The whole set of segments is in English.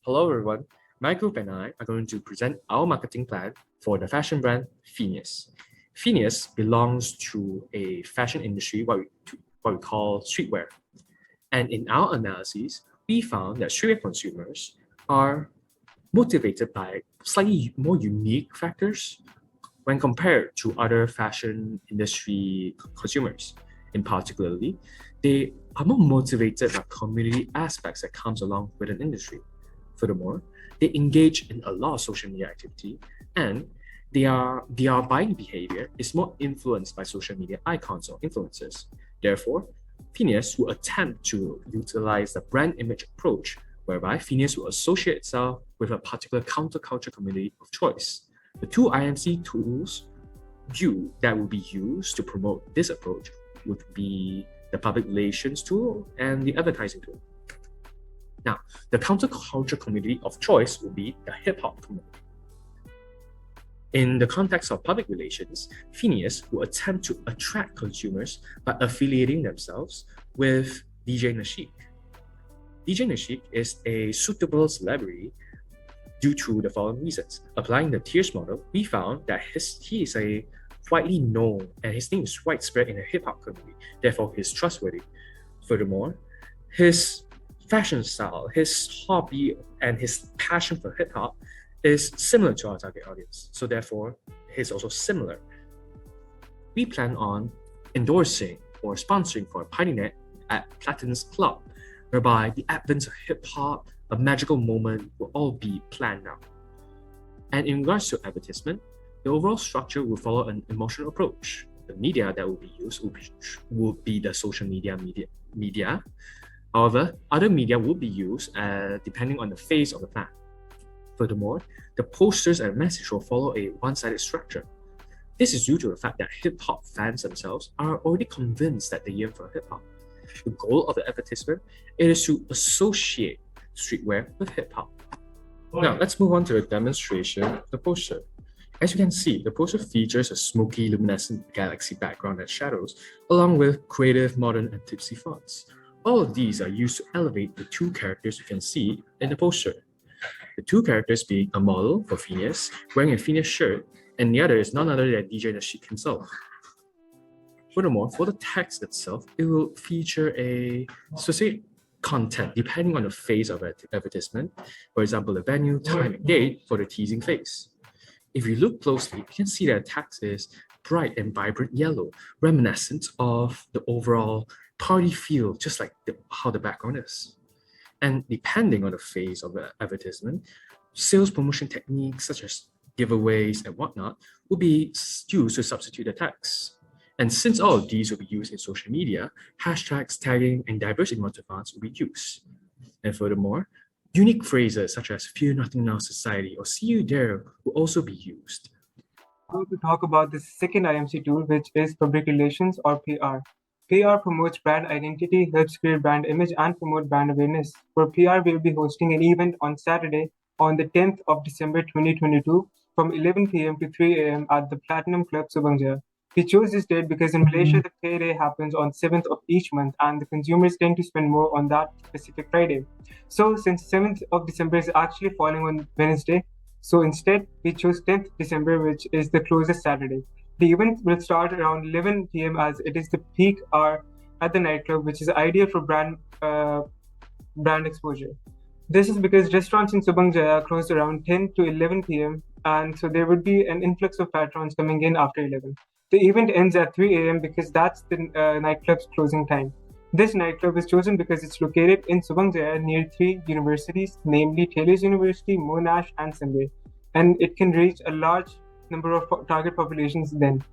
Hello everyone, my group and I are going to present our marketing plan for the fashion brand Fenios. Fenios belongs to a fashion industry, what we call streetwear. And in our analyses, we found that streetwear consumers are motivated by slightly more unique factors when compared to other fashion industry consumers. In particularly, they are more motivated by community aspects that comes along with an industry. Furthermore, they engage in a lot of social media activity, and their buying behavior is more influenced by social media icons or influencers. Therefore, Phineas will attempt to utilize the brand image approach, whereby Phineas will associate itself with a particular counterculture community of choice. The two IMC tools that will be used to promote this approach would be the public relations tool and the advertising tool. Now, the counterculture community of choice will be the hip-hop community. In the context of public relations, Phineas will attempt to attract consumers by affiliating themselves with DJ Nashik. DJ Nashik is a suitable celebrity due to the following reasons. Applying the tiers model, we found that he is a widely known and his name is widespread in the hip-hop community, therefore he's trustworthy. Furthermore, his fashion style, his hobby, and his passion for hip-hop is similar to our target audience, so therefore he's also similar. We plan on endorsing or sponsoring for a party night at Platinum's Club, whereby the advent of hip-hop, a magical moment, will all be planned out. And in regards to advertisement, the overall structure will follow an emotional approach. The media that will be used will be the social media. However, other media will be used depending on the phase of the plan. Furthermore, the posters and message will follow a one-sided structure. This is due to the fact that hip-hop fans themselves are already convinced that they yearn for hip-hop. The goal of the advertisement is to associate streetwear with hip-hop. Now, let's move on to the demonstration of the poster. As you can see, the poster features a smoky, luminescent galaxy background and shadows, along with creative, modern, and tipsy fonts. All of these are used to elevate the two characters you can see in the poster. The two characters being a model for Phineas, wearing a Phineas shirt, and the other is none other than DJ Nashik himself. Furthermore, for the text itself, it will feature a specific content depending on the phase of the advertisement. For example, the venue, time, and date for the teasing phase. If you look closely, you can see that the text is bright and vibrant yellow, reminiscent of the overall party feel, just like how the background is. And depending on the phase of the advertisement, sales promotion techniques such as giveaways and whatnot will be used to substitute the text. And since all of these will be used in social media, hashtags, tagging, and diverse emoticons will be used. And furthermore, unique phrases such as "Fear Nothing Now Society" or "See You There" will also be used. To talk about the second IMC tool, which is public relations or PR. PR promotes brand identity, helps create brand image, and promote brand awareness. For PR, we'll be hosting an event on Saturday, on the 10th of December 2022, from 11 p.m. to 3 a.m. at the Platinum Club, Subang. We chose this date because in Malaysia, the payday happens on 7th of each month, and the consumers tend to spend more on that specific Friday. So, since 7th of December is actually falling on Wednesday, so instead, we chose 10th December, which is the closest Saturday. The event will start around 11 p.m. as it is the peak hour at the nightclub, which is ideal for brand exposure. This is because restaurants in Subang Jaya close around 10 to 11 p.m. and so there would be an influx of patrons coming in after 11. The event ends at 3 a.m. because that's the nightclub's closing time. This nightclub is chosen because it's located in Subang Jaya near 3 universities, namely Taylor's University, Monash, and Sunday, and it can reach a large number of target populations then.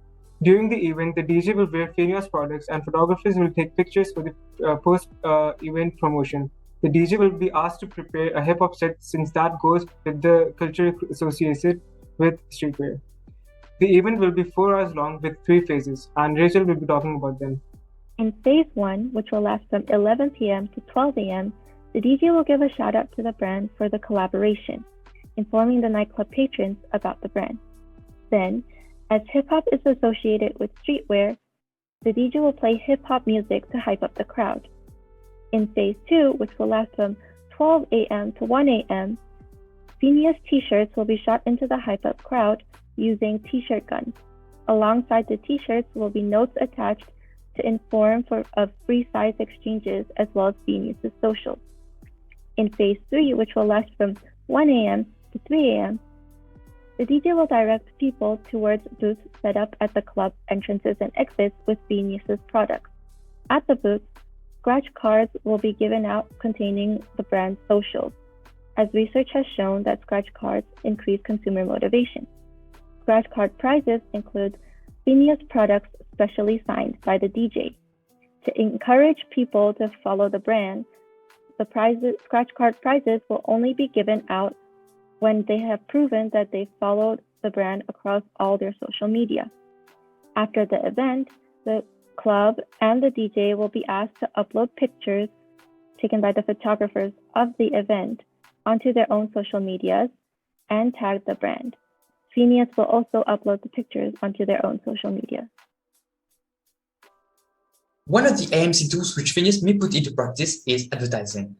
During the event, the DJ will wear Fenios products and photographers will take pictures for the post-event promotion. The DJ will be asked to prepare a hip-hop set since that goes with the culture associated with streetwear. The event will be 4 hours long with 3 phases, and Rachel will be talking about them. In phase 1, which will last from 11 p.m. to 12 a.m., the DJ will give a shout out to the brand for the collaboration, informing the nightclub patrons about the brand. Then, as hip-hop is associated with streetwear, the DJ will play hip-hop music to hype up the crowd. In phase 2, which will last from 12 a.m. to 1 a.m., Fenios t-shirts will be shot into the hype-up crowd using t-shirt guns. Alongside the t-shirts will be notes attached to inform of free size exchanges as well as Fenios' socials. In Phase 3, which will last from 1 a.m. to 3 a.m., the DJ will direct people towards booths set up at the club entrances and exits with Fenios' products. At the booths, scratch cards will be given out containing the brand's socials, as research has shown that scratch cards increase consumer motivation. Scratch card prizes include Fenios products specially signed by the DJ. To encourage people to follow the brand, the scratch card prizes will only be given out when they have proven that they followed the brand across all their social media. After the event, the club and the DJ will be asked to upload pictures taken by the photographers of the event onto their own social medias and tag the brand. Fenios will also upload the pictures onto their own social media. One of the IMC tools which Fenios may put into practice is advertising.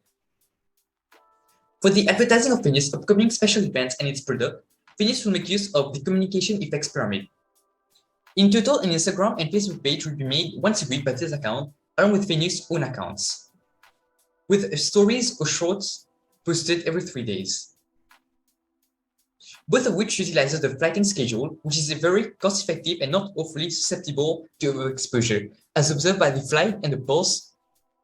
For the advertising of Fenios' upcoming special events and its product, Fenios will make use of the communication effects pyramid. In total, an Instagram and Facebook page will be made once a week by this account, along with Fenios' own accounts, with stories or shorts posted every 3 days. Both of which utilizes the flighting schedule, which is a very cost-effective and not awfully susceptible to overexposure, as observed by the flight and the pulse,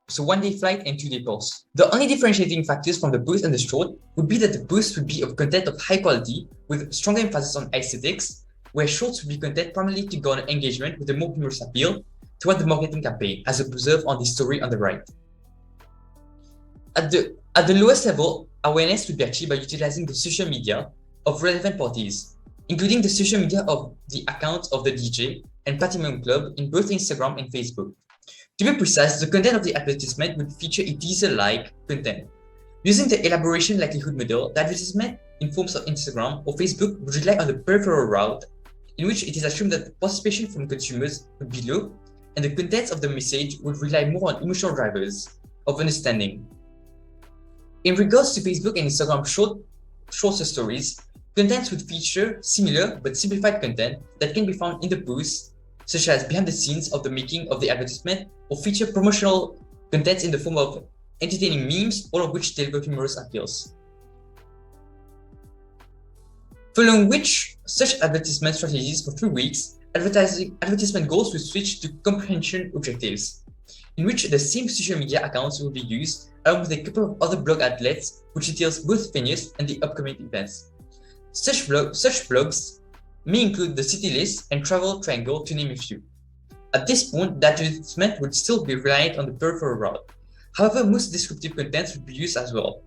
so 1-day flight and 2-day pulse. The only differentiating factors from the boost and the short would be that the boost would be of content of high quality with stronger emphasis on aesthetics, where shorts would be content primarily to garner engagement with a more humorous appeal throughout the marketing campaign, as observed on the story on the right. At the lowest level, awareness would be achieved by utilizing the social media of relevant parties, including the social media of the account of the DJ and Platinum Club in both Instagram and Facebook. To be precise, the content of the advertisement would feature a teaser-like content. Using the elaboration likelihood model, the advertisement in forms of Instagram or Facebook would rely on the peripheral route, in which it is assumed that the participation from consumers would be low, and the contents of the message would rely more on emotional drivers of understanding. In regards to Facebook and Instagram shorter stories, contents would feature similar but simplified content that can be found in the posts, such as behind the scenes of the making of the advertisement, or feature promotional contents in the form of entertaining memes, all of which deliver humorous appeals. Following which, such advertisement strategies for 3 weeks, advertisement goals will switch to comprehension objectives, in which the same social media accounts will be used, along with a couple of other blog outlets which details both Fenios and the upcoming events. Such blogs may include the City List and Travel Triangle, to name a few. At this point, the advertisement would still be reliant on the peripheral route. However, most descriptive contents would be used as well.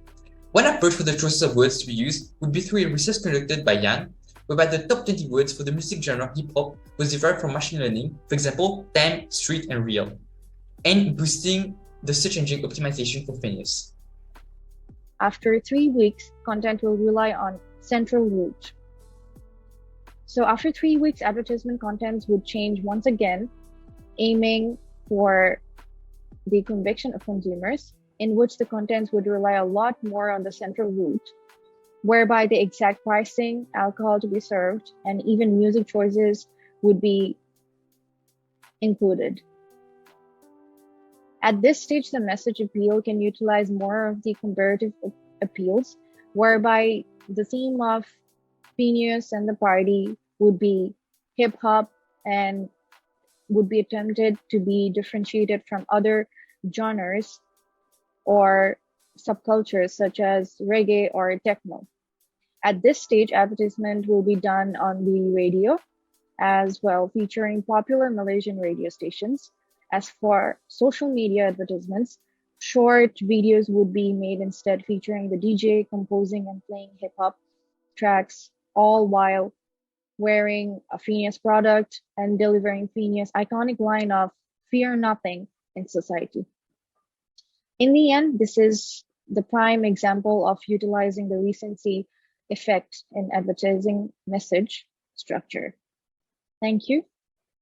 One approach for the choices of words to be used would be through a research conducted by Yang, whereby the top 20 words for the music genre hip-hop was derived from machine learning, for example, time, street, and real, and boosting the search engine optimization for Fenios. After 3 weeks, content will rely on central route. So after 3 weeks, advertisement contents would change once again, aiming for the conviction of consumers, in which the contents would rely a lot more on the central route, whereby the exact pricing, alcohol to be served, and even music choices would be included. At this stage, the message appeal can utilize more of the comparative appeals, whereby the theme of Fenios and the party would be hip-hop and would be attempted to be differentiated from other genres or subcultures such as reggae or techno. At this stage, advertisement will be done on the radio as well, featuring popular Malaysian radio stations. As for social media advertisements, short videos would be made instead, featuring the DJ composing and playing hip-hop tracks, all while wearing a Fenios product and delivering Fenios' iconic line of "Fear nothing in society." In the end, this is the prime example of utilizing the recency effect in advertising message structure. Thank you.